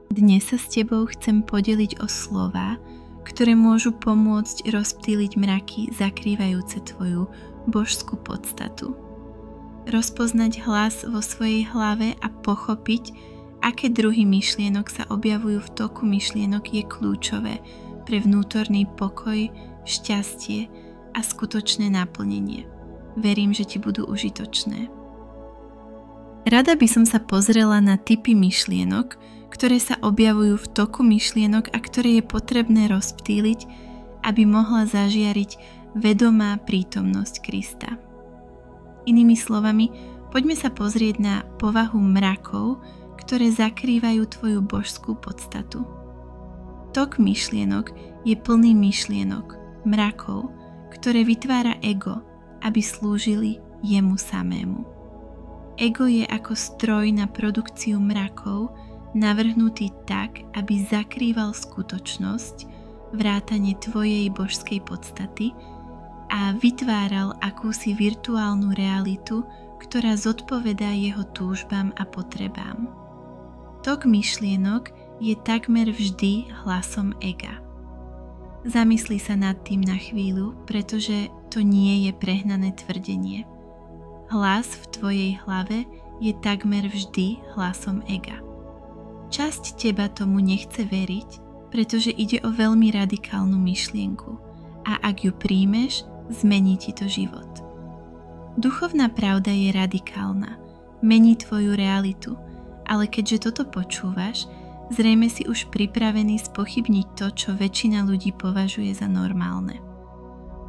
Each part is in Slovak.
Dnes sa s tebou chcem podeliť o slová, ktoré môžu pomôcť rozptýliť mraky zakrývajúce tvoju božskú podstatu. Rozpoznať hlas vo svojej hlave a pochopiť, aké druhy myšlienok sa objavujú v toku myšlienok, je kľúčové pre vnútorný pokoj, šťastie a skutočné naplnenie. Verím, že ti budú užitočné. Rada by som sa pozrela na typy myšlienok, ktoré sa objavujú v toku myšlienok a ktoré je potrebné rozptýliť, aby mohla zažiariť vedomá prítomnosť Krista. Inými slovami, poďme sa pozrieť na povahu mrakov, ktoré zakrývajú tvoju božskú podstatu. Tok myšlienok je plný myšlienok, mrakov, ktoré vytvára ego, aby slúžili jemu samému. Ego je ako stroj na produkciu mrakov, navrhnutý tak, aby zakrýval skutočnosť, vrátane tvojej božskej podstaty a vytváral akúsi virtuálnu realitu, ktorá zodpovedá jeho túžbám a potrebám. Tok myšlienok je takmer vždy hlasom ega. Zamysli sa nad tým na chvíľu, pretože to nie je prehnané tvrdenie. Hlas v tvojej hlave je takmer vždy hlasom ega. Časť teba tomu nechce veriť, pretože ide o veľmi radikálnu myšlienku a ak ju príjmeš, zmení ti to život. Duchovná pravda je radikálna, mení tvoju realitu, ale keďže toto počúvaš, zrejme si už pripravený spochybniť to, čo väčšina ľudí považuje za normálne.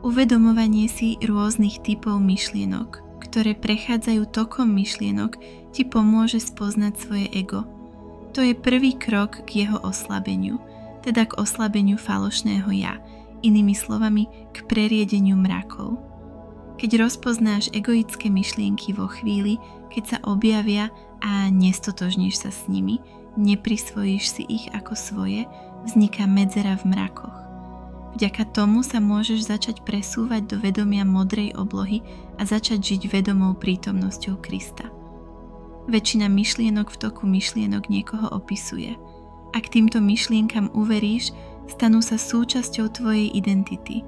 Uvedomovanie si rôznych typov myšlienok, ktoré prechádzajú tokom myšlienok, ti pomôže spoznať svoje ego. To je prvý krok k jeho oslabeniu, teda k oslabeniu falošného ja, inými slovami k preriedeniu mrakov. Keď rozpoznáš egoické myšlienky vo chvíli, keď sa objavia a nestotožníš sa s nimi, neprisvojíš si ich ako svoje, vzniká medzera v mrakoch. Vďaka tomu sa môžeš začať presúvať do vedomia modrej oblohy a začať žiť vedomou prítomnosťou Krista. Väčšina myšlienok v toku myšlienok niekoho opisuje. Ak týmto myšlienkam uveríš, stanú sa súčasťou tvojej identity.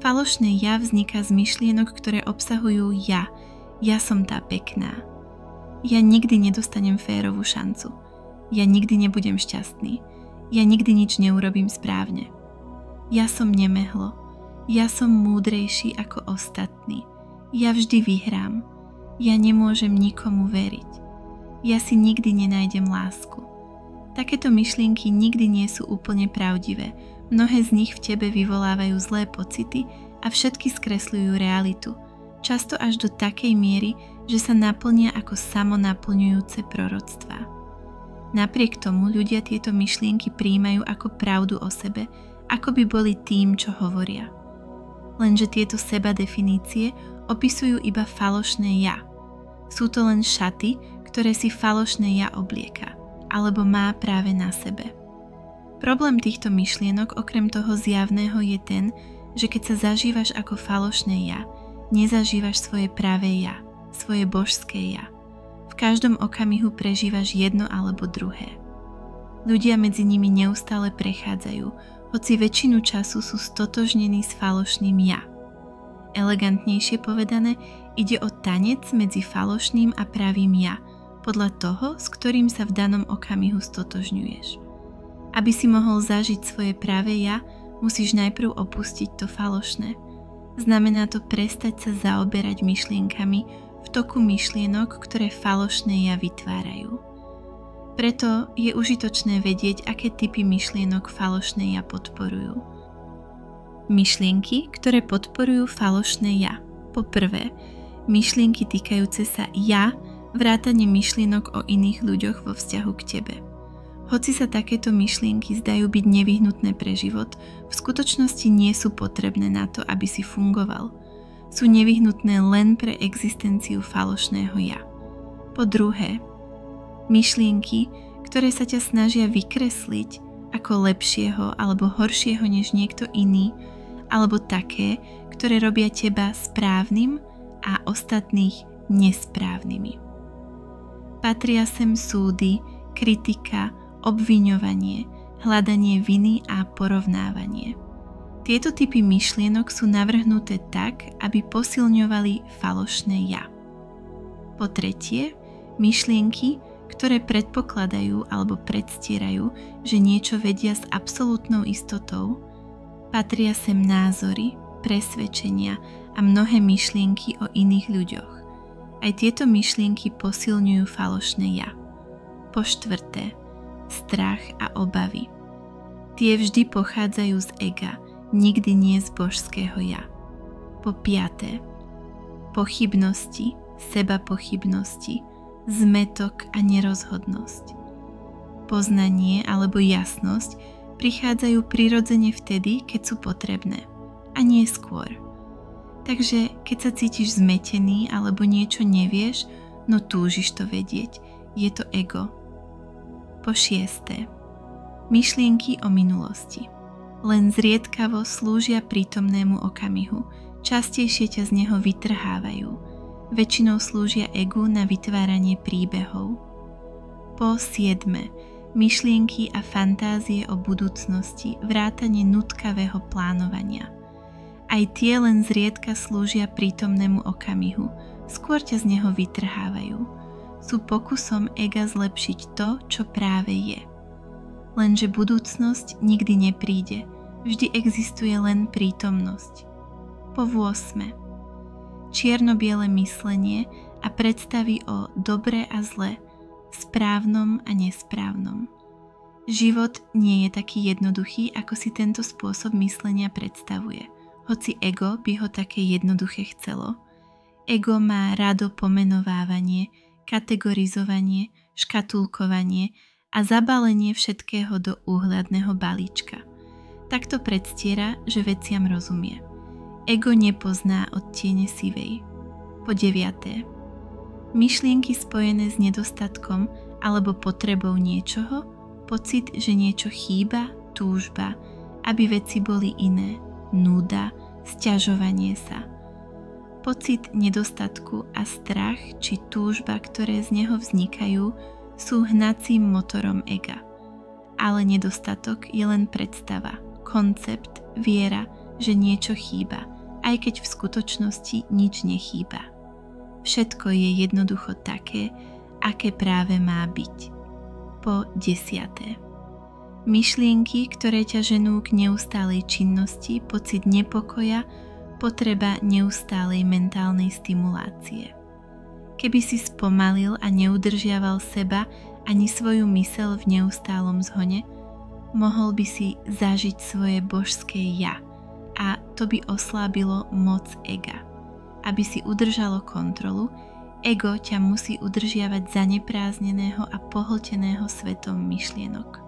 Falošné ja vzniká z myšlienok, ktoré obsahujú ja. Ja som tá pekná. Ja nikdy nedostanem férovú šancu. Ja nikdy nebudem šťastný. Ja nikdy nič neurobím správne. Ja som nemehlo. Ja som múdrejší ako ostatní. Ja vždy vyhrám. Ja nemôžem nikomu veriť. Ja si nikdy nenájdem lásku. Takéto myšlienky nikdy nie sú úplne pravdivé. Mnohé z nich v tebe vyvolávajú zlé pocity a všetky skresľujú realitu. Často až do takej miery, že sa naplnia ako samonaplňujúce proroctvá. Napriek tomu ľudia tieto myšlienky prijímajú ako pravdu o sebe, ako by boli tým, čo hovoria. Lenže tieto sebadefinície opisujú iba falošné ja. Sú to len šaty, ktoré si falošné ja oblieka, alebo má práve na sebe. Problém týchto myšlienok okrem toho zjavného je ten, že keď sa zažívaš ako falošné ja, nezažívaš svoje práve ja, svoje božské ja. V každom okamihu prežívaš jedno alebo druhé. Ľudia medzi nimi neustále prechádzajú, hoci väčšinu času sú stotožnení s falošným ja. Elegantnejšie povedané, ide o tanec medzi falošným a pravým ja, podľa toho, s ktorým sa v danom okamihu stotožňuješ. Aby si mohol zažiť svoje práve ja, musíš najprv opustiť to falošné. Znamená to prestať sa zaoberať myšlienkami v toku myšlienok, ktoré falošné ja vytvárajú. Preto je užitočné vedieť, aké typy myšlienok falošné ja podporujú. Myšlienky, ktoré podporujú falošné ja. Po prvé, myšlienky týkajúce sa ja, vrátane myšlienok o iných ľuďoch vo vzťahu k tebe. Hoci sa takéto myšlienky zdajú byť nevyhnutné pre život, v skutočnosti nie sú potrebné na to, aby si fungoval. Sú nevyhnutné len pre existenciu falošného ja. Po druhé, myšlienky, ktoré sa ťa snažia vykresliť ako lepšieho alebo horšieho než niekto iný, alebo také, ktoré robia teba správnym a ostatných nesprávnymi. Patria sem súdy, kritika, obviňovanie, hľadanie viny a porovnávanie. Tieto typy myšlienok sú navrhnuté tak, aby posilňovali falošné ja. Po tretie, myšlienky, ktoré predpokladajú alebo predstierajú, že niečo vedia s absolútnou istotou, patria sem názory, presvedčenia a mnohé myšlienky o iných ľuďoch. Aj tieto myšlienky posilňujú falošné ja. Po štvrté, strach a obavy. Tie vždy pochádzajú z ega, nikdy nie z božského ja. Po piaté, pochybnosti, sebapochybnosti, zmätok a nerozhodnosť. Poznanie alebo jasnosť prichádzajú prirodzene vtedy, keď sú potrebné, a nie skôr. Takže keď sa cítiš zmetený alebo niečo nevieš, no túžiš to vedieť, je to ego. Po šiesté, myšlienky o minulosti. Len zriedkavo slúžia prítomnému okamihu, častejšie ťa z neho vytrhávajú. Väčšinou slúžia egu na vytváranie príbehov. Po siedme, myšlienky a fantázie o budúcnosti, vrátane nutkavého plánovania. Aj tie len zriedka slúžia prítomnému okamihu, skôr ťa z neho vytrhávajú. Sú pokusom ega zlepšiť to, čo práve je. Lenže budúcnosť nikdy nepríde, vždy existuje len prítomnosť. Po 8. Čierno-biele myslenie a predstavy o dobre a zle, správnom a nesprávnom. Život nie je taký jednoduchý, ako si tento spôsob myslenia predstavuje, hoci ego by ho také jednoduché chcelo. Ego má rado pomenovávanie, kategorizovanie, škatulkovanie a zabalenie všetkého do úhľadného balíčka. Takto predstiera, že veciam rozumie. Ego nepozná odtiene sivej. Po 9. Myšlienky spojené s nedostatkom alebo potrebou niečoho, pocit, že niečo chýba, túžba, aby veci boli iné, núda, sťažovanie sa. Pocit nedostatku a strach či túžba, ktoré z neho vznikajú, sú hnacím motorom ega. Ale nedostatok je len predstava, koncept, viera, že niečo chýba, aj keď v skutočnosti nič nechýba. Všetko je jednoducho také, aké práve má byť. Po 10. Myšlienky, ktoré ťa ženú k neustálej činnosti, pocit nepokoja, potreba neustálej mentálnej stimulácie. Keby si spomalil a neudržiaval seba ani svoju myseľ v neustálom zhone, mohol by si zažiť svoje božské ja, a to by oslábilo moc ega. Aby si udržalo kontrolu, ego ťa musí udržiavať zaneprázneného a pohlteného svetom myšlienok.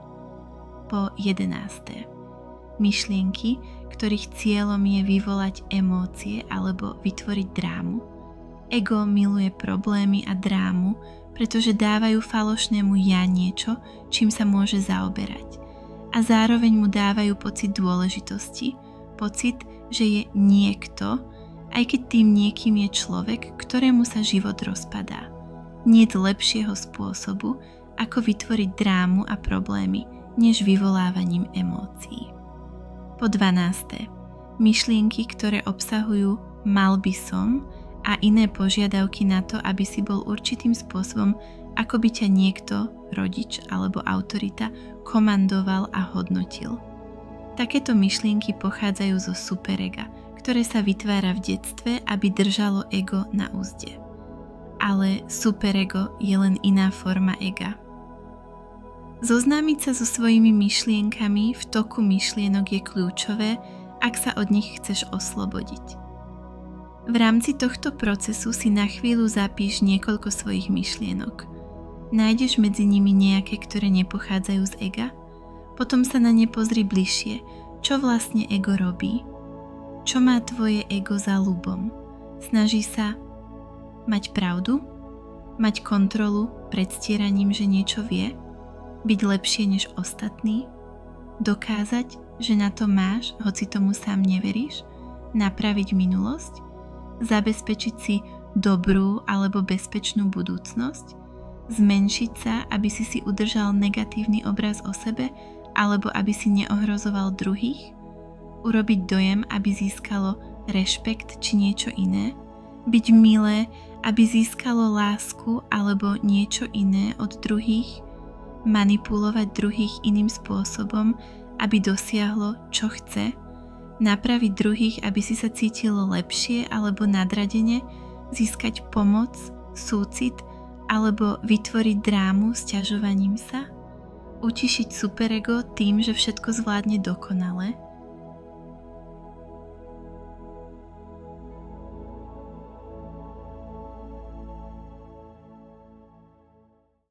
Po 11. Myšlienky, ktorých cieľom je vyvolať emócie alebo vytvoriť drámu. Ego miluje problémy a drámu, pretože dávajú falošnému ja niečo, čím sa môže zaoberať. A zároveň mu dávajú pocit dôležitosti, pocit, že je niekto, aj keď tým niekým je človek, ktorému sa život rozpadá. Niet lepšieho spôsobu, ako vytvoriť drámu a problémy, než vyvolávaním emócií. Po 12. Myšlienky, ktoré obsahujú mal by som a iné požiadavky na to, aby si bol určitým spôsobom, ako by ťa niekto, rodič alebo autorita, komandoval a hodnotil. Takéto myšlienky pochádzajú zo superega, ktoré sa vytvára v detstve, aby držalo ego na úzde. Ale superego je len iná forma ega. Zoznámiť sa so svojimi myšlienkami v toku myšlienok je kľúčové, ak sa od nich chceš oslobodiť. V rámci tohto procesu si na chvíľu zapíš niekoľko svojich myšlienok. Nájdeš medzi nimi nejaké, ktoré nepochádzajú z ega? Potom sa na ne pozri bližšie, čo vlastne ego robí. Čo má tvoje ego za ľubom? Snaží sa mať pravdu? Mať kontrolu predstieraním, že niečo vie? Byť lepšie než ostatní? Dokázať, že na to máš, hoci tomu sám neveríš? Napraviť minulosť? Zabezpečiť si dobrú alebo bezpečnú budúcnosť? Zmenšiť sa, aby si udržal negatívny obraz o sebe, alebo aby si neohrozoval druhých? Urobiť dojem, aby získalo rešpekt či niečo iné? Byť milé, aby získalo lásku alebo niečo iné od druhých? Manipulovať druhých iným spôsobom, aby dosiahlo, čo chce? Napraviť druhých, aby si sa cítilo lepšie alebo nadradene? Získať pomoc, súcit alebo vytvoriť drámu s ťažovaním sa? Utišiť superego tým, že všetko zvládne dokonale?